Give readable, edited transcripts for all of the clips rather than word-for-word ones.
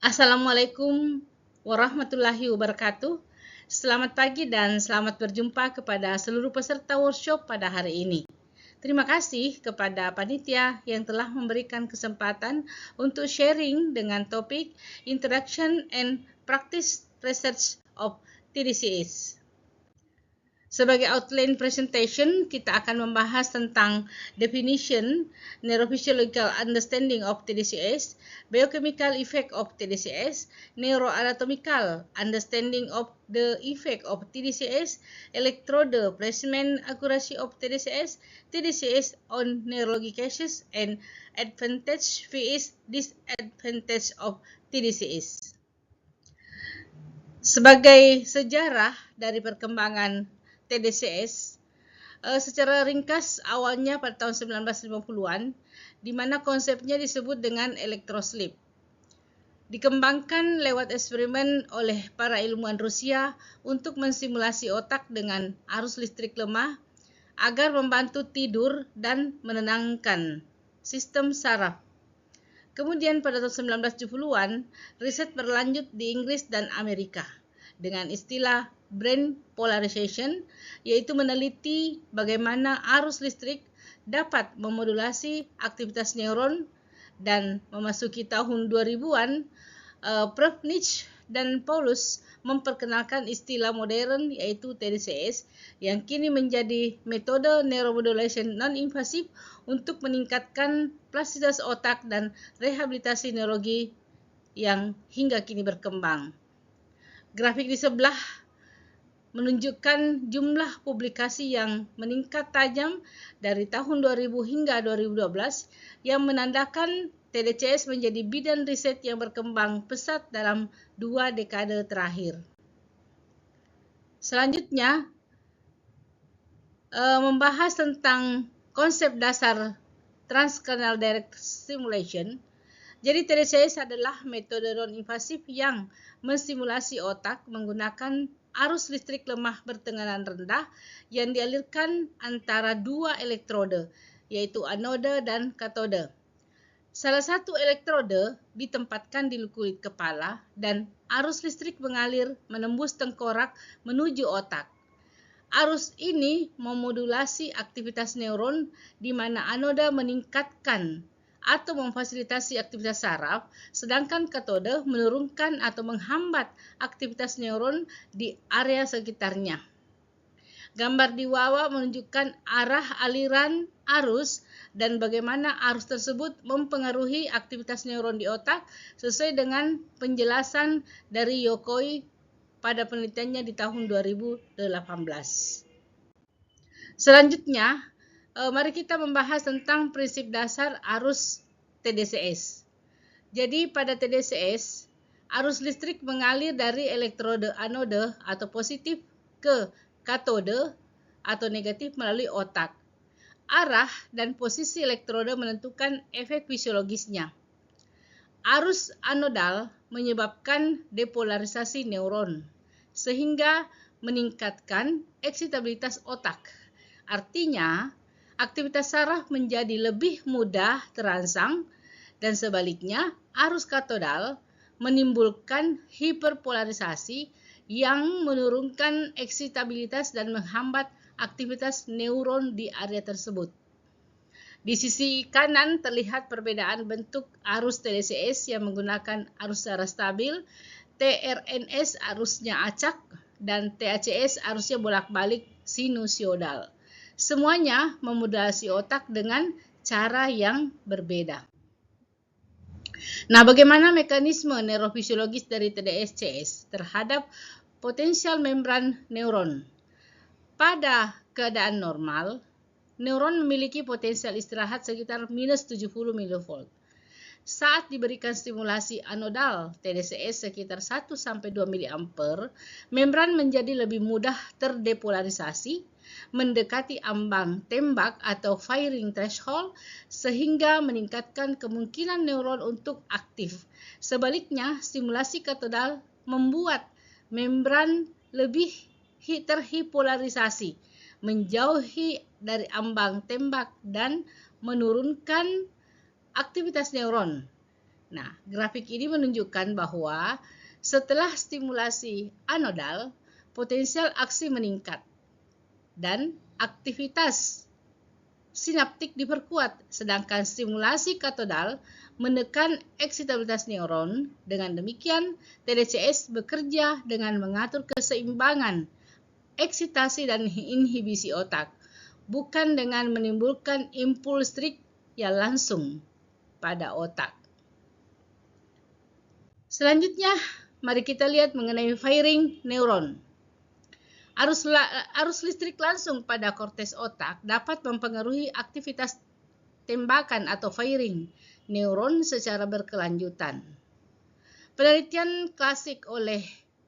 Assalamualaikum warahmatullahi wabarakatuh. Selamat pagi dan selamat berjumpa kepada seluruh peserta workshop pada hari ini. Terima kasih kepada panitia yang telah memberikan kesempatan untuk sharing dengan topik Introduction and Practice Research of TDCS. Sebagai outline presentation, kita akan membahas tentang definition, neurophysiological understanding of TDCS, biochemical effect of TDCS, neuroanatomical understanding of the effect of TDCS, electrode placement accuracy of TDCS, TDCS on neurologic cases, and advantage vs disadvantage of TDCS. Sebagai sejarah dari perkembangan TDCS, secara ringkas awalnya pada tahun 1950-an, di mana konsepnya disebut dengan electrosleep. Dikembangkan lewat eksperimen oleh para ilmuwan Rusia untuk mensimulasi otak dengan arus listrik lemah agar membantu tidur dan menenangkan sistem saraf. Kemudian pada tahun 1970-an, riset berlanjut di Inggris dan Amerika dengan istilah brain polarization, yaitu meneliti bagaimana arus listrik dapat memodulasi aktivitas neuron, dan memasuki tahun 2000-an, Prof. Nitsch dan Paulus memperkenalkan istilah modern yaitu TDCS yang kini menjadi metode neuromodulation non-invasif untuk meningkatkan plastisitas otak dan rehabilitasi neurologi yang hingga kini berkembang. Grafik di sebelah menunjukkan jumlah publikasi yang meningkat tajam dari tahun 2000 hingga 2012 yang menandakan TDCS menjadi bidang riset yang berkembang pesat dalam 2 dekade terakhir. Selanjutnya, membahas tentang konsep dasar transcranial direct stimulation. Jadi TDCS adalah metode non-invasif yang mensimulasi otak menggunakan arus listrik lemah bertekanan rendah yang dialirkan antara 2 elektrode, yaitu anode dan katode. Salah satu elektrode ditempatkan di kulit kepala dan arus listrik mengalir menembus tengkorak menuju otak. Arus ini memodulasi aktivitas neuron di mana anoda meningkatkan atau memfasilitasi aktivitas saraf, sedangkan katode menurunkan atau menghambat aktivitas neuron di area sekitarnya. Gambar di bawah menunjukkan arah aliran arus dan bagaimana arus tersebut mempengaruhi aktivitas neuron di otak sesuai dengan penjelasan dari Yokoi pada penelitiannya di tahun 2018. Selanjutnya, mari kita membahas tentang prinsip dasar arus TDCS. Jadi pada TDCS, arus listrik mengalir dari elektrode anode atau positif ke katode atau negatif melalui otak. Arah dan posisi elektrode menentukan efek fisiologisnya. Arus anodal menyebabkan depolarisasi neuron, sehingga meningkatkan eksitabilitas otak. Artinya, aktivitas saraf menjadi lebih mudah terangsang, dan sebaliknya arus katodal menimbulkan hiperpolarisasi yang menurunkan eksitabilitas dan menghambat aktivitas neuron di area tersebut. Di sisi kanan terlihat perbedaan bentuk arus TDCS yang menggunakan arus secara stabil, TRNS arusnya acak, dan TACS arusnya bolak-balik sinusoidal. Semuanya memodulasi otak dengan cara yang berbeda. Nah, bagaimana mekanisme neurofisiologis dari TDCS terhadap potensial membran neuron? Pada keadaan normal, neuron memiliki potensial istirahat sekitar minus 70 mV. Saat diberikan stimulasi anodal TDCS sekitar 1-2 mA, membran menjadi lebih mudah terdepolarisasi, mendekati ambang tembak atau firing threshold, sehingga meningkatkan kemungkinan neuron untuk aktif. Sebaliknya, stimulasi katodal membuat membran lebih terhipolarisasi, menjauhi dari ambang tembak dan menurunkan aktivitas neuron. Nah, grafik ini menunjukkan bahwa setelah stimulasi anodal, potensial aksi meningkat dan aktivitas sinaptik diperkuat, sedangkan stimulasi katodal menekan eksitabilitas neuron. Dengan demikian, TDCS bekerja dengan mengatur keseimbangan eksitasi dan inhibisi otak, bukan dengan menimbulkan impuls listrik yang langsung pada otak. Selanjutnya, mari kita lihat mengenai firing neuron. Arus listrik langsung pada korteks otak dapat mempengaruhi aktivitas tembakan atau firing neuron secara berkelanjutan. Penelitian klasik oleh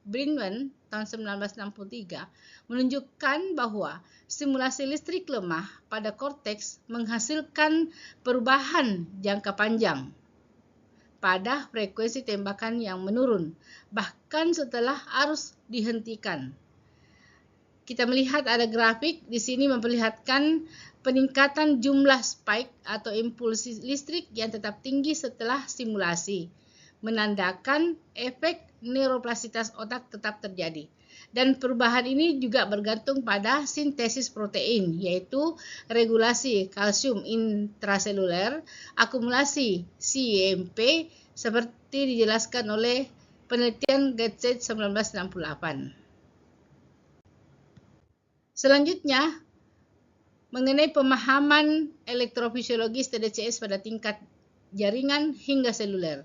Brinman tahun 1963 menunjukkan bahwa stimulasi listrik lemah pada korteks menghasilkan perubahan jangka panjang pada frekuensi tembakan yang menurun, bahkan setelah arus dihentikan. Kita melihat ada grafik di sini memperlihatkan peningkatan jumlah spike atau impuls listrik yang tetap tinggi setelah stimulasi, menandakan efek neuroplastisitas otak tetap terjadi. Dan perubahan ini juga bergantung pada sintesis protein, yaitu regulasi kalsium intraseluler, akumulasi CEMP, seperti dijelaskan oleh penelitian Getset 1968. Selanjutnya, mengenai pemahaman elektrofisiologis TDCS pada tingkat jaringan hingga seluler.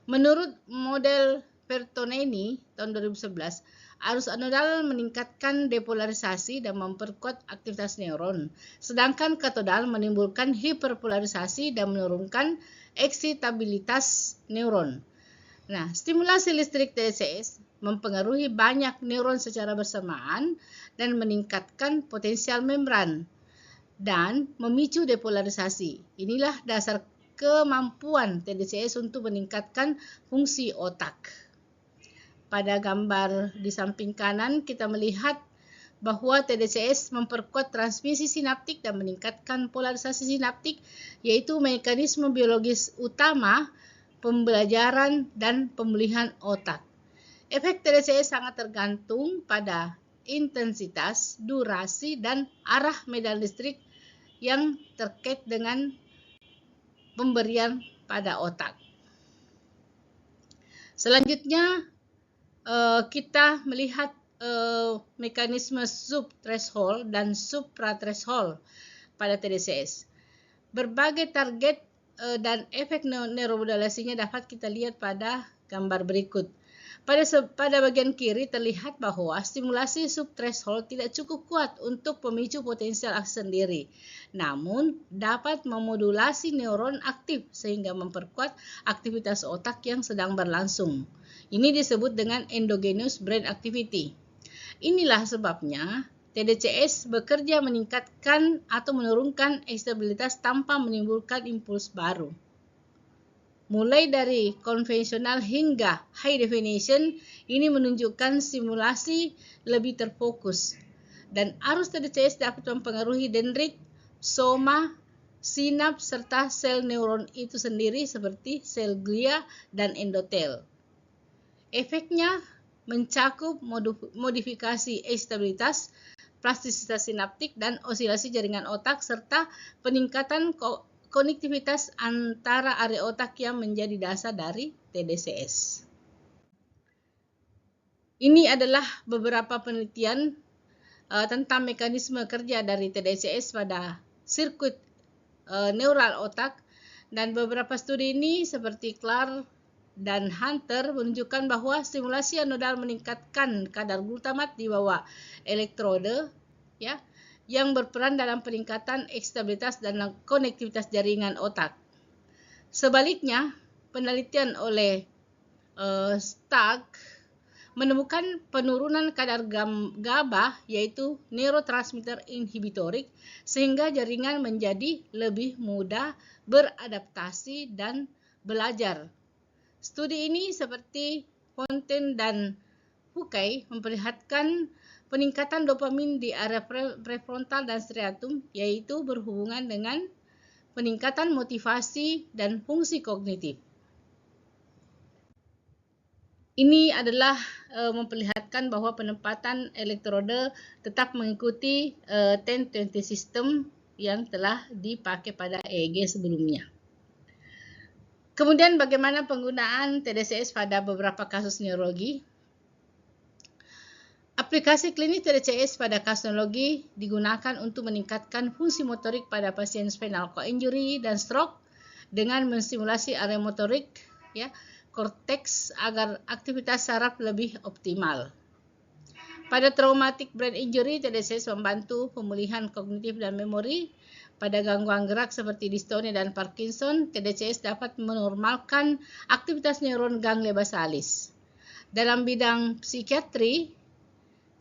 Menurut model Bertonini tahun 2011, arus anodal meningkatkan depolarisasi dan memperkuat aktivitas neuron, sedangkan katodal menimbulkan hiperpolarisasi dan menurunkan eksitabilitas neuron. Nah, stimulasi listrik TDCS mempengaruhi banyak neuron secara bersamaan dan meningkatkan potensial membran dan memicu depolarisasi. Inilah dasar kemampuan TDCS untuk meningkatkan fungsi otak. Pada gambar di samping kanan kita melihat bahwa TDCS memperkuat transmisi sinaptik dan meningkatkan polarisasi sinaptik, yaitu mekanisme biologis utama pembelajaran dan pemulihan otak. Efek TDCS sangat tergantung pada intensitas, durasi, dan arah medan listrik yang terkait dengan pemberian pada otak. Selanjutnya, kita melihat mekanisme subthreshold dan supratreshold pada TDCS. Berbagai target dan efek neuromodulasinya dapat kita lihat pada gambar berikut. Pada bagian kiri terlihat bahwa stimulasi subthreshold tidak cukup kuat untuk pemicu potensial aksi sendiri, namun dapat memodulasi neuron aktif sehingga memperkuat aktivitas otak yang sedang berlangsung. Ini disebut dengan endogenous brain activity. Inilah sebabnya TDCS bekerja meningkatkan atau menurunkan stabilitas tanpa menimbulkan impuls baru. Mulai dari konvensional hingga high definition, ini menunjukkan simulasi lebih terfokus. Dan arus TDCS dapat mempengaruhi dendrit, soma, sinaps, serta sel neuron itu sendiri seperti sel glia dan endotel. Efeknya mencakup modifikasi stabilitas, plastisitas sinaptik, dan osilasi jaringan otak, serta peningkatan konektivitas antara area otak yang menjadi dasar dari TDCS. Ini adalah beberapa penelitian tentang mekanisme kerja dari TDCS pada sirkuit neural otak, dan beberapa studi ini seperti Clark dan Hunter menunjukkan bahwa stimulasi anodal meningkatkan kadar glutamat di bawah elektrode, ya, yang berperan dalam peningkatan stabilitas dan konektivitas jaringan otak. Sebaliknya, penelitian oleh Stark menemukan penurunan kadar GABA, yaitu neurotransmitter inhibitorik, sehingga jaringan menjadi lebih mudah beradaptasi dan belajar. Studi ini seperti Fontaine dan Foucault memperlihatkan peningkatan dopamin di area prefrontal dan striatum, yaitu berhubungan dengan peningkatan motivasi dan fungsi kognitif. Ini adalah memperlihatkan bahwa penempatan elektroda tetap mengikuti 10-20 sistem yang telah dipakai pada EEG sebelumnya. Kemudian bagaimana penggunaan TDCS pada beberapa kasus neurologi? Aplikasi klinis TDCS pada kasus neurologi digunakan untuk meningkatkan fungsi motorik pada pasien spinal cord injury dan stroke dengan menstimulasi area motorik korteks agar aktivitas saraf lebih optimal. Pada traumatic brain injury, TDCS membantu pemulihan kognitif dan memori. Pada gangguan gerak seperti dystonia dan Parkinson, TDCS dapat menormalkan aktivitas neuron ganglia basalis. Dalam bidang psikiatri,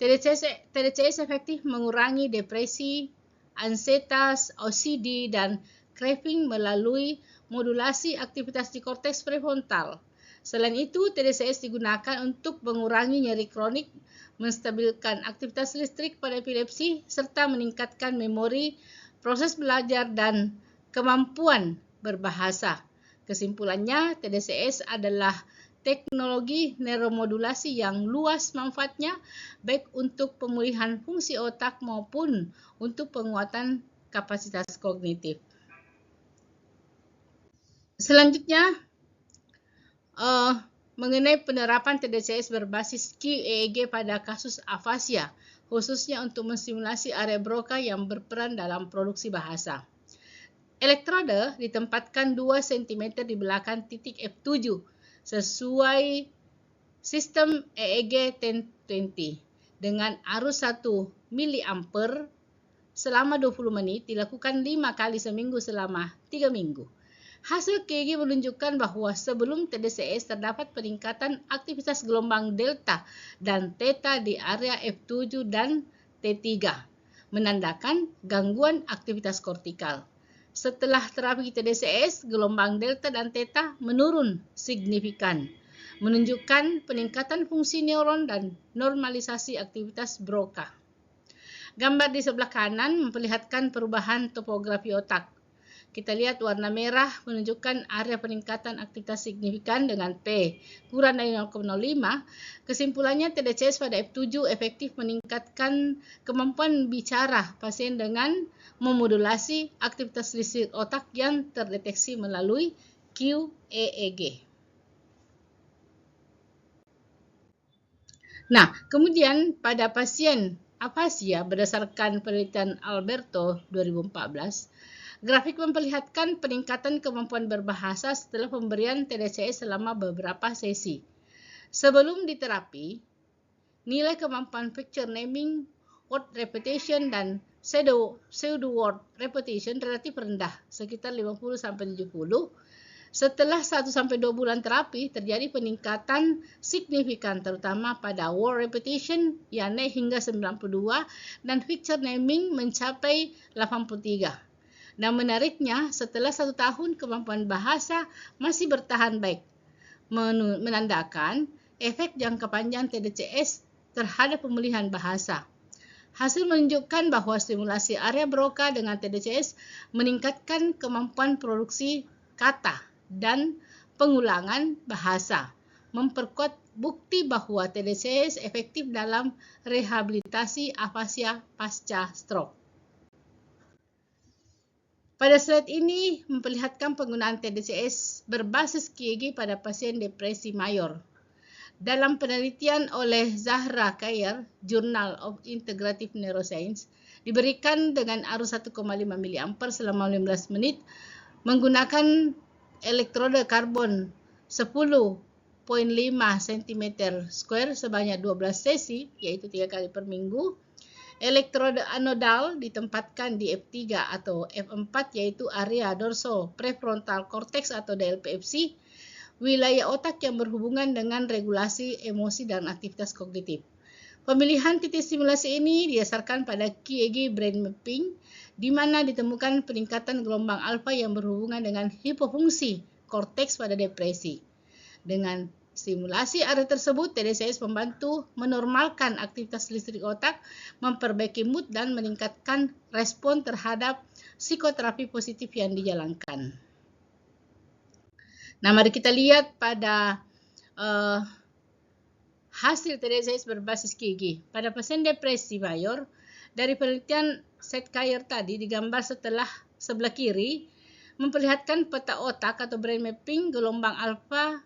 TDCS efektif mengurangi depresi, ansietas, OCD, dan craving melalui modulasi aktivitas di korteks prefrontal. Selain itu, TDCS digunakan untuk mengurangi nyeri kronik, menstabilkan aktivitas listrik pada epilepsi, serta meningkatkan memori, proses belajar, dan kemampuan berbahasa. Kesimpulannya, TDCS adalah teknologi neuromodulasi yang luas manfaatnya, baik untuk pemulihan fungsi otak maupun untuk penguatan kapasitas kognitif. Selanjutnya, mengenai penerapan TDCS berbasis QEEG pada kasus afasia, khususnya untuk menstimulasi area Broca yang berperan dalam produksi bahasa. Elektroda ditempatkan 2 cm di belakang titik F7 sesuai sistem EEG 1020 dengan arus 1 mA selama 20 menit dilakukan 5 kali seminggu selama 3 minggu. Hasil QEEG menunjukkan bahwa sebelum TDCS terdapat peningkatan aktivitas gelombang delta dan theta di area F7 dan T3, menandakan gangguan aktivitas kortikal. Setelah terapi TDCS, gelombang delta dan theta menurun signifikan, menunjukkan peningkatan fungsi neuron dan normalisasi aktivitas Broca. Gambar di sebelah kanan memperlihatkan perubahan topografi otak. Kita lihat warna merah menunjukkan area peningkatan aktivitas signifikan dengan P kurang dari 0,05. Kesimpulannya, TDCS pada F7 efektif meningkatkan kemampuan bicara pasien dengan memodulasi aktivitas listrik otak yang terdeteksi melalui QEEG. Nah, kemudian pada pasien afasia berdasarkan penelitian Alberto 2014, grafik memperlihatkan peningkatan kemampuan berbahasa setelah pemberian TDCS selama beberapa sesi. Sebelum diterapi, nilai kemampuan picture naming, word repetition, dan pseudo word repetition relatif rendah, sekitar 50-70. Setelah 1-2 bulan terapi, terjadi peningkatan signifikan terutama pada word repetition yang naik hingga 92 dan picture naming mencapai 83. Dan menariknya, setelah 1 tahun kemampuan bahasa masih bertahan baik, menandakan efek jangka panjang TDCS terhadap pemulihan bahasa. Hasil menunjukkan bahwa stimulasi area Broca dengan TDCS meningkatkan kemampuan produksi kata dan pengulangan bahasa, memperkuat bukti bahwa TDCS efektif dalam rehabilitasi afasia pasca stroke. Pada slide ini memperlihatkan penggunaan TDCS berbasis QEEG pada pasien depresi mayor. Dalam penelitian oleh Zahra Khair, Journal of Integrative Neuroscience, diberikan dengan arus 1,5 mA selama 15 menit menggunakan elektroda karbon 10.5 cm2 sebanyak 12 sesi, yaitu 3 kali per minggu. Elektroda anodal ditempatkan di F3 atau F4, yaitu area dorso prefrontal cortex atau DLPFC, wilayah otak yang berhubungan dengan regulasi emosi dan aktivitas kognitif. Pemilihan titik stimulasi ini didasarkan pada QEEG brain mapping, di mana ditemukan peningkatan gelombang alfa yang berhubungan dengan hipofungsi korteks pada depresi. Dengan stimulasi area tersebut, TDCS membantu menormalkan aktivitas listrik otak, memperbaiki mood, dan meningkatkan respon terhadap psikoterapi positif yang dijalankan. Nah, mari kita lihat pada hasil TDCS berbasis QEEG pada pasien depresi mayor. Dari penelitian Setkayer tadi digambar sebelah kiri memperlihatkan peta otak atau brain mapping gelombang alfa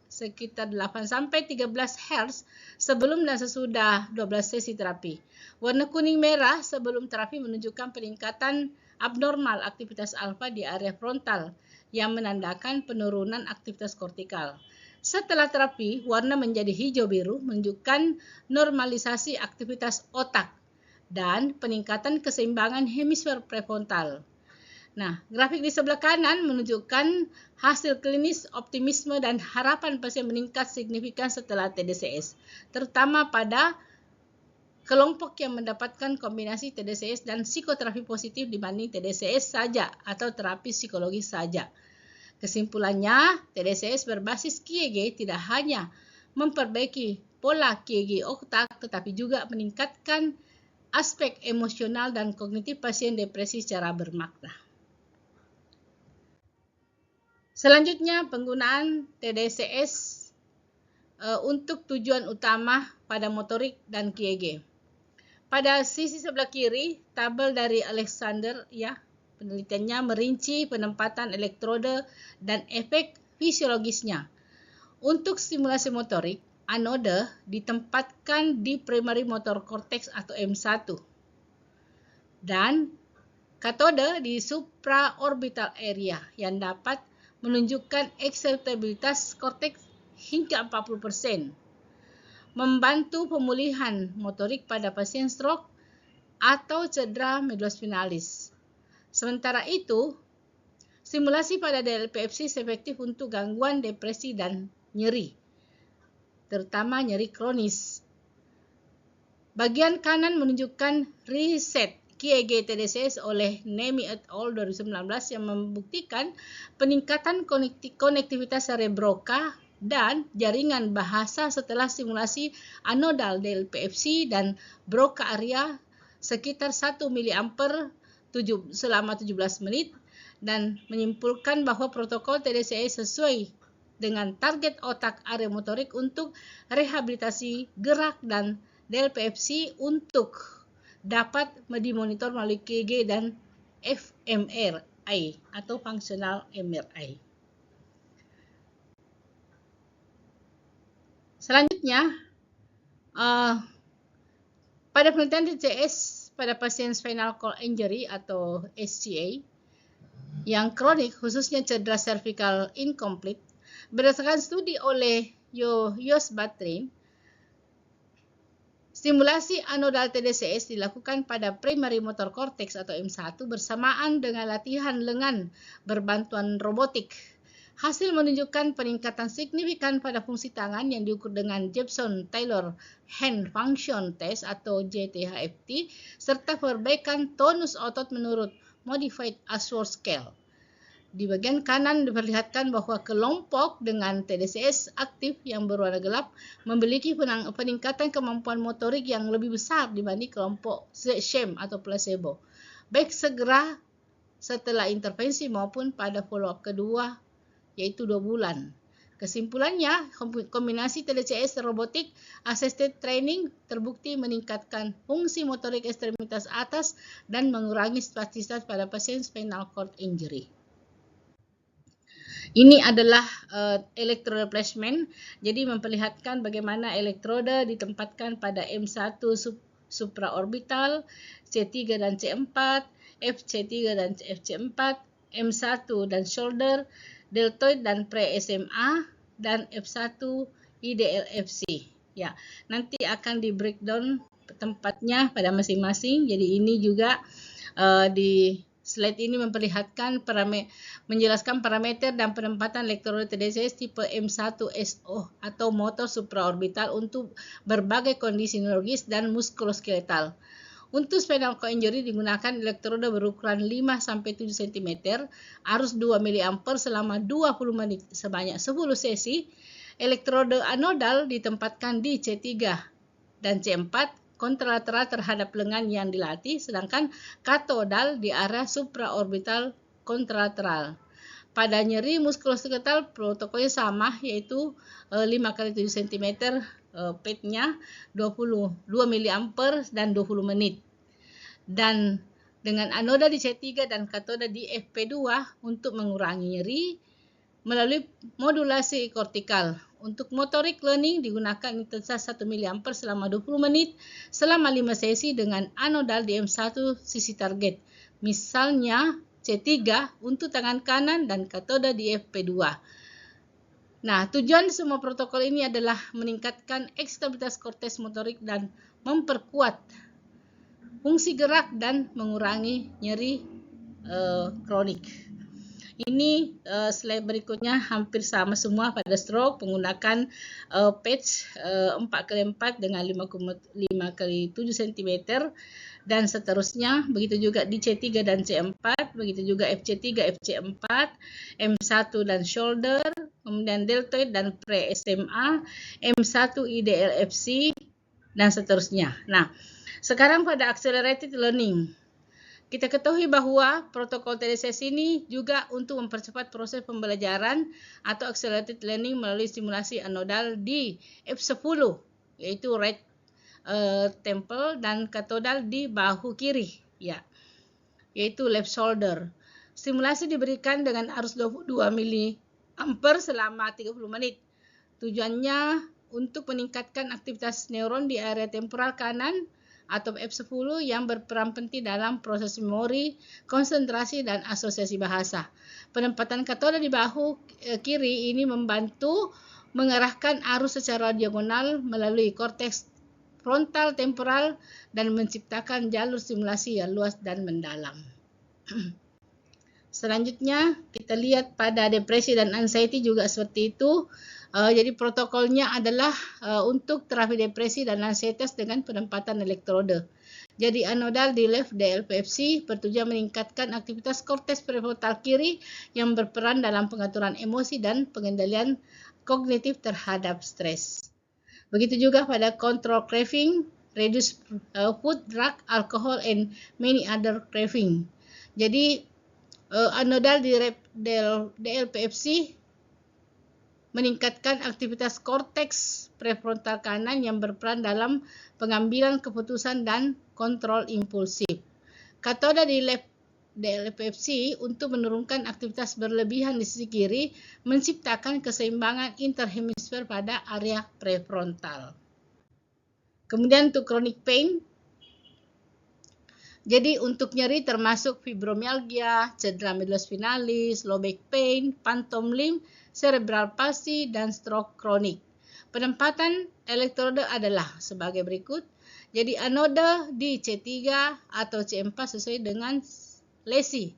sekitar 8-13 Hz sebelum dan sesudah 12 sesi terapi. Warna kuning merah sebelum terapi menunjukkan peningkatan abnormal aktivitas alfa di area frontal yang menandakan penurunan aktivitas kortikal. Setelah terapi, warna menjadi hijau biru menunjukkan normalisasi aktivitas otak dan peningkatan keseimbangan hemisfer prefrontal. Nah, grafik di sebelah kanan menunjukkan hasil klinis optimisme dan harapan pasien meningkat signifikan setelah TDCS, terutama pada kelompok yang mendapatkan kombinasi TDCS dan psikoterapi positif dibanding TDCS saja atau terapi psikologis saja. Kesimpulannya, TDCS berbasis QEEG tidak hanya memperbaiki pola QEEG otak, tetapi juga meningkatkan aspek emosional dan kognitif pasien depresi secara bermakna. Selanjutnya, penggunaan TDCS untuk tujuan utama pada motorik dan QEEG. Pada sisi sebelah kiri, tabel dari Alexander, penelitiannya merinci penempatan elektroda dan efek fisiologisnya. Untuk stimulasi motorik, anoda ditempatkan di primary motor cortex atau M1 dan katoda di supraorbital area yang dapat menunjukkan excitabilitas korteks hingga 40%, membantu pemulihan motorik pada pasien stroke atau cedera medullospinalis. Sementara itu, stimulasi pada DLPFC efektif untuk gangguan depresi dan nyeri, terutama nyeri kronis. Bagian kanan menunjukkan riset QEEG TDCS oleh Nemi et al. 2019 yang membuktikan peningkatan konektivitas cerebroka dan jaringan bahasa setelah stimulasi anodal DLPFC dan Broca area sekitar 1 mA selama 17 menit dan menyimpulkan bahwa protokol TDCS sesuai dengan target otak area motorik untuk rehabilitasi gerak dan DLPFC untuk dapat dimonitor melalui QEEG dan fMRI atau functional MRI. Selanjutnya, pada penelitian TDCS pada pasien spinal cord injury atau SCA yang kronik, khususnya cedera cervical incomplete, berdasarkan studi oleh Jos Batrin, stimulasi anodal TDCS dilakukan pada primary motor cortex atau M1 bersamaan dengan latihan lengan berbantuan robotik. Hasil menunjukkan peningkatan signifikan pada fungsi tangan yang diukur dengan Jepson-Taylor Hand Function Test atau JTHFT, serta perbaikan tonus otot menurut Modified Ashworth Scale. Di bagian kanan diperlihatkan bahwa kelompok dengan TDCS aktif yang berwarna gelap memiliki peningkatan kemampuan motorik yang lebih besar dibanding kelompok sham atau placebo, baik segera setelah intervensi maupun pada follow-up kedua, yaitu 2 bulan. Kesimpulannya, kombinasi TDCS robotic assisted training terbukti meningkatkan fungsi motorik ekstremitas atas dan mengurangi spastisitas pada pasien spinal cord injury. Ini adalah electrode placement, jadi memperlihatkan bagaimana elektroda ditempatkan pada M1 supraorbital, C3 dan C4, FC3 dan FC4, M1 dan shoulder, deltoid dan pre-SMA, dan F1 IDLFC. Ya, nanti akan di breakdown tempatnya pada masing-masing. Jadi ini juga di slide ini memperlihatkan menjelaskan parameter dan penempatan elektroda TDCS tipe M1SO atau motor supraorbital untuk berbagai kondisi neurologis dan muskuloskeletal. Untuk spinal cord injury digunakan elektroda berukuran 5-7 cm, arus 2 mA selama 20 menit sebanyak 10 sesi. Elektroda anodal ditempatkan di C3 dan C4 kontralateral terhadap lengan yang dilatih, sedangkan katodal di arah supraorbital kontralateral. pada nyeri muskuloskeletal protokolnya sama, yaitu 5 kali 7 cm, PET-nya 22 mA dan 20 menit. Dan dengan anoda di C3 dan katoda di FP2 untuk mengurangi nyeri melalui modulasi kortikal. Untuk motorik learning digunakan intensitas 1 mA selama 20 menit selama 5 sesi dengan anodal di M1 sisi target. Misalnya C3 untuk tangan kanan dan katoda di FP2. Nah, tujuan semua protokol ini adalah meningkatkan stabilitas korteks motorik dan memperkuat fungsi gerak dan mengurangi nyeri kronik. Ini slide berikutnya hampir sama semua pada stroke menggunakan patch 4x4 dengan 5x7 cm dan seterusnya. Begitu juga di C3 dan C4, begitu juga FC3, FC4, M1 dan shoulder, kemudian deltoid dan pre-SMA, M1 IDLFC dan seterusnya. Nah, sekarang pada accelerated learning. Kita ketahui bahwa protokol TDCS ini juga untuk mempercepat proses pembelajaran atau accelerated learning melalui stimulasi anodal di F10, yaitu right temple dan katodal di bahu kiri, ya, yaitu left shoulder. Stimulasi diberikan dengan arus 22 mA selama 30 menit. Tujuannya untuk meningkatkan aktivitas neuron di area temporal kanan atau F10 yang berperan penting dalam proses memori, konsentrasi, dan asosiasi bahasa. Penempatan katoda di bahu kiri ini membantu mengarahkan arus secara diagonal melalui korteks frontal temporal dan menciptakan jalur stimulasi yang luas dan mendalam. Selanjutnya, kita lihat pada depresi dan anxiety juga seperti itu. Jadi protokolnya adalah untuk terapi depresi dan ansietas dengan penempatan elektroda. Jadi anodal di left DLPFC bertujuan meningkatkan aktivitas korteks prefrontal kiri yang berperan dalam pengaturan emosi dan pengendalian kognitif terhadap stres. Begitu juga pada control craving, reduce food, drug, alcohol, and many other craving. Jadi anodal di DLPFC meningkatkan aktivitas korteks prefrontal kanan yang berperan dalam pengambilan keputusan dan kontrol impulsif. Katoda di left DLPFC untuk menurunkan aktivitas berlebihan di sisi kiri, menciptakan keseimbangan interhemisfer pada area prefrontal. Kemudian untuk chronic pain, jadi untuk nyeri termasuk fibromyalgia, cedera medullospinalis, low back pain, phantom limb, cerebral palsy, dan stroke kronik. Penempatan elektroda adalah sebagai berikut. Jadi anoda di C3 atau C4 sesuai dengan lesi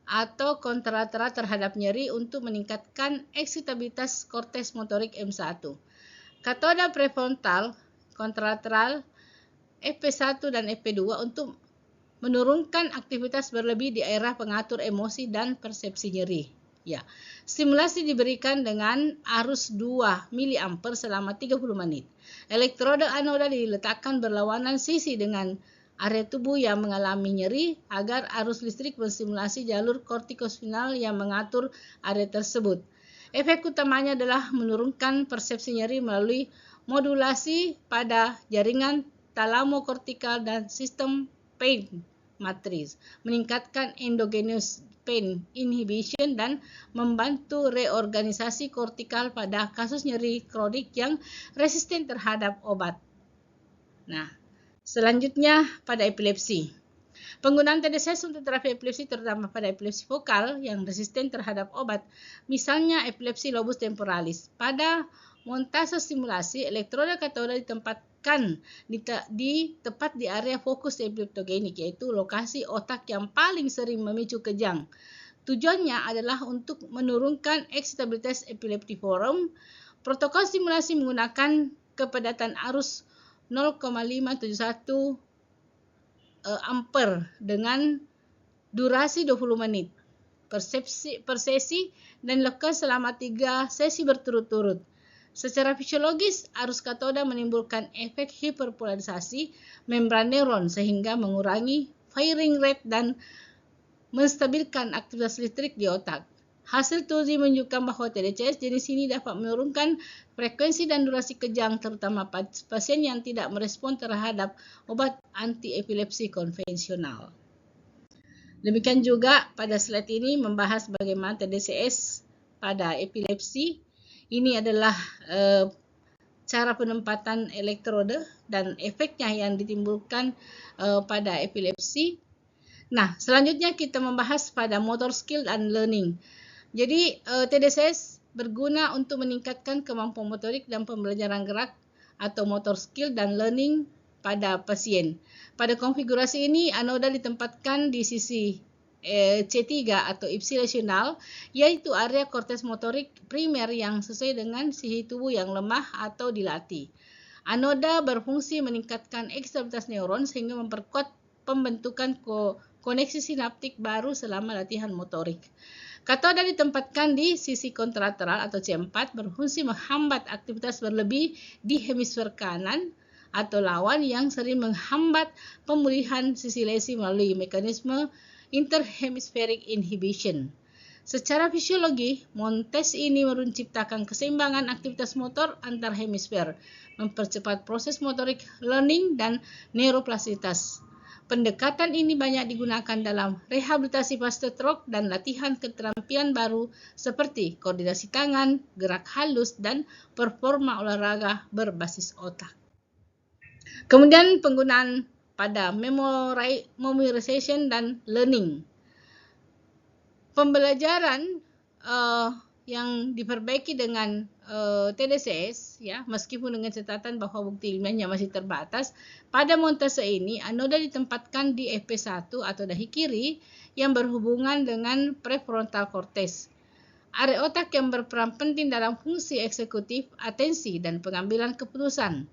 atau kontralateral terhadap nyeri untuk meningkatkan eksitabilitas korteks motorik M1. Katoda prefrontal kontralateral FP1 dan FP2 untuk menurunkan aktivitas berlebih di area pengatur emosi dan persepsi nyeri. Ya, stimulasi diberikan dengan arus 2 mA selama 30 menit. Elektroda anoda diletakkan berlawanan sisi dengan area tubuh yang mengalami nyeri agar arus listrik menstimulasi jalur kortikospinal yang mengatur area tersebut. Efek utamanya adalah menurunkan persepsi nyeri melalui modulasi pada jaringan talamokortikal dan sistem pain matriz, meningkatkan endogenous pain inhibition dan membantu reorganisasi kortikal pada kasus nyeri kronik yang resisten terhadap obat. Nah, selanjutnya pada epilepsi. Penggunaan TDCS untuk terapi epilepsi terutama pada epilepsi vokal yang resisten terhadap obat, misalnya epilepsi lobus temporalis. Pada montase stimulasi, elektroda katoda ditempatkan tepat di area fokus epileptogenik, yaitu lokasi otak yang paling sering memicu kejang. Tujuannya adalah untuk menurunkan eksitabilitas epileptiforum. Protokol stimulasi menggunakan kepadatan arus 0,571 ampere dengan durasi 20 menit per sesi dan dilakukan selama 3 sesi berturut-turut. Secara fisiologis, arus katoda menimbulkan efek hiperpolarisasi membran neuron sehingga mengurangi firing rate dan menstabilkan aktivitas listrik di otak. Hasil uji menunjukkan bahwa TDCS jenis ini dapat menurunkan frekuensi dan durasi kejang terutama pasien yang tidak merespon terhadap obat anti-epilepsi konvensional. Demikian juga pada slide ini membahas bagaimana TDCS pada epilepsi. Ini adalah cara penempatan elektroda dan efeknya yang ditimbulkan pada epilepsi. Nah, selanjutnya kita membahas pada motor skill dan learning. Jadi, TDCS berguna untuk meningkatkan kemampuan motorik dan pembelajaran gerak atau motor skill dan learning pada pasien. Pada konfigurasi ini, anoda ditempatkan di sisi C3 atau ipsilasional, yaitu area korteks motorik primer yang sesuai dengan sisi tubuh yang lemah atau dilatih. Anoda berfungsi meningkatkan ekstabilitas neuron sehingga memperkuat pembentukan koneksi sinaptik baru selama latihan motorik. Katoda ditempatkan di sisi kontrateral atau C4, berfungsi menghambat aktivitas berlebih di hemisfer kanan atau lawan yang sering menghambat pemulihan sisi lesi melalui mekanisme interhemispheric inhibition. Secara fisiologi, montes ini menciptakan keseimbangan aktivitas motor antar hemisfer, mempercepat proses motorik learning dan neuroplastisitas. Pendekatan ini banyak digunakan dalam rehabilitasi pasca stroke dan latihan keterampilan baru seperti koordinasi tangan, gerak halus, dan performa olahraga berbasis otak. Kemudian penggunaan pada memorization dan learning. Pembelajaran yang diperbaiki dengan TDCS, ya, meskipun dengan catatan bahwa bukti ilmiahnya masih terbatas, pada montase ini anoda ditempatkan di FP1 atau dahi kiri yang berhubungan dengan prefrontal cortex. Area otak yang berperan penting dalam fungsi eksekutif, atensi, dan pengambilan keputusan.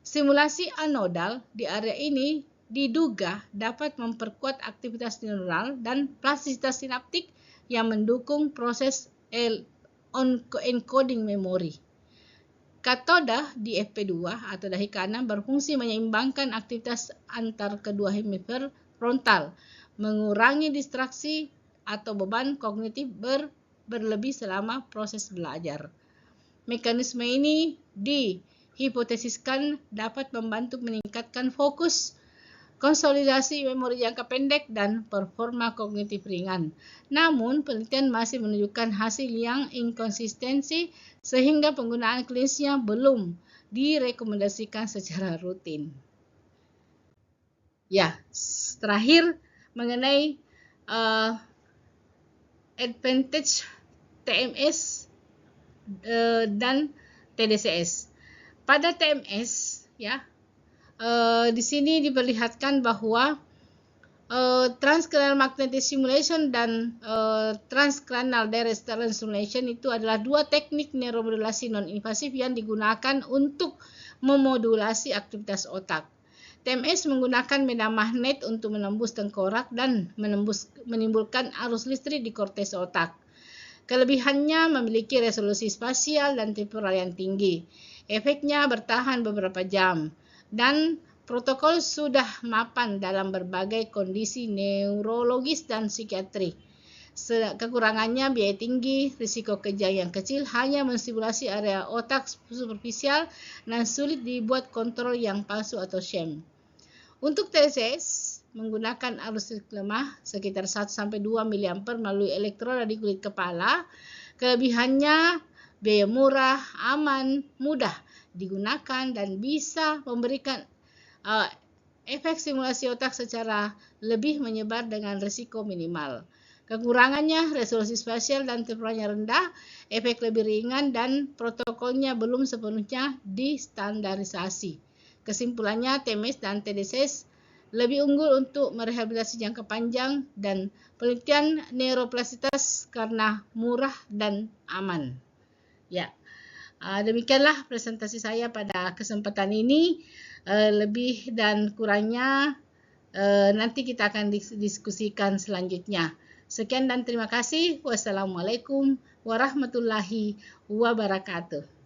Stimulasi anodal di area ini diduga dapat memperkuat aktivitas neural dan plastisitas sinaptik yang mendukung proses encoding memori. Katoda di FP2 atau dahi kanan berfungsi menyeimbangkan aktivitas antar kedua hemisfer frontal, mengurangi distraksi atau beban kognitif berlebih selama proses belajar. Mekanisme ini dihipotesiskan dapat membantu meningkatkan fokus, konsolidasi memori jangka pendek, dan performa kognitif ringan. Namun, penelitian masih menunjukkan hasil yang inkonsistensi sehingga penggunaan klinisnya belum direkomendasikan secara rutin. Ya, terakhir mengenai advantage TMS dan TDCS. Pada TMS, ya, di sini diperlihatkan bahwa transcranial magnetic stimulation dan transcranial direct stimulation itu adalah dua teknik neuromodulasi non-invasif yang digunakan untuk memodulasi aktivitas otak. TMS menggunakan medan magnet untuk menembus tengkorak dan menimbulkan arus listrik di korteks otak. Kelebihannya memiliki resolusi spasial dan temporal yang tinggi. Efeknya bertahan beberapa jam. Dan protokol sudah mapan dalam berbagai kondisi neurologis dan psikiatri. Kekurangannya biaya tinggi, risiko kejang yang kecil, hanya menstimulasi area otak superficial, dan sulit dibuat kontrol yang palsu atau sham. Untuk TDCS, menggunakan arus listrik lemah sekitar 1-2 mA melalui elektroda di kulit kepala. Kelebihannya biaya murah, aman, mudah digunakan, dan bisa memberikan efek stimulasi otak secara lebih menyebar dengan risiko minimal. Kekurangannya resolusi spasial dan temporalnya rendah, efek lebih ringan, dan protokolnya belum sepenuhnya distandarisasi. Kesimpulannya, TMS dan TDCS lebih unggul untuk merehabilitasi jangka panjang dan penelitian neuroplastisitas karena murah dan aman. Ya, demikianlah presentasi saya pada kesempatan ini. Lebih dan kurangnya nanti kita akan diskusikan selanjutnya. Sekian dan terima kasih. Wassalamualaikum warahmatullahi wabarakatuh.